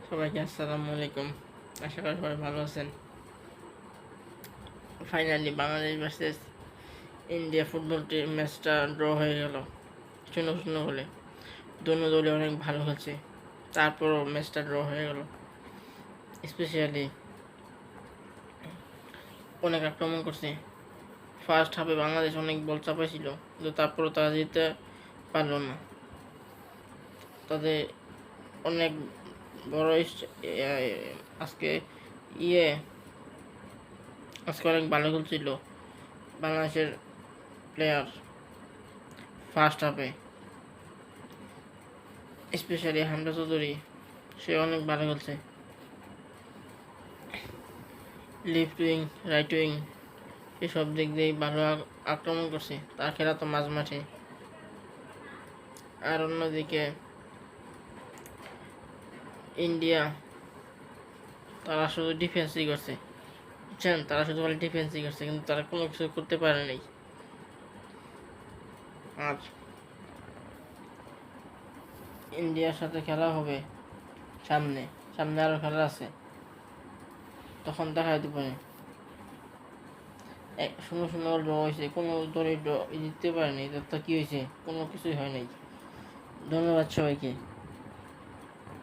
সবাইকে আসসালামু আলাইকুম। আশা করি সবাই ভালো আছেন। Finally Bangladesh versus India football ম্যাচটা ড্র হয়ে গেল 0-0 হলে। দোনো দলই অনেক ভালো খেলছে, তারপরও ম্যাচটা ড্র হয়ে গেল। স্পেশালি অনেক আক্রমণ করছে। ফার্স্ট হাফে বাংলাদেশ অনেক বল চাপাইছিল, কিন্তু তারপরও তারা জিততে পারল না। তাদের অনেক বড় আজকে ইয়ে আজকে অনেক ভালো খেলছিল বাংলাদেশের প্লেয়ার ফার্স্ট হাফে, স্পেশালি হামজা চৌধুরী। সে অনেক ভালো খেলছে। লেফট উইং, রাইট উইং এসব দিক দিয়েই ভালো আক্রমণ করছে। তার খেলা তো মাঝ মাঠে। আর অন্যদিকে ইন্ডিয়া, তারা শুধু ডিফেন্সই করছে, বুঝছেন? তারা শুধু খালি ডিফেন্সই করছে, কিন্তু তারা কোনো কিছু করতে পারে নাই। আর ইন্ডিয়ার সাথে খেলা হবে সামনে, সামনে আরও খেলা আছে, তখন দেখা যেতে পারে। 0-0 ড্র হয়েছে, কোনো দলই জিততে পারেনি। এটা তো কি হয়েছে? কোনো কিছুই হয় নাই। ধন্যবাদ সবাইকে।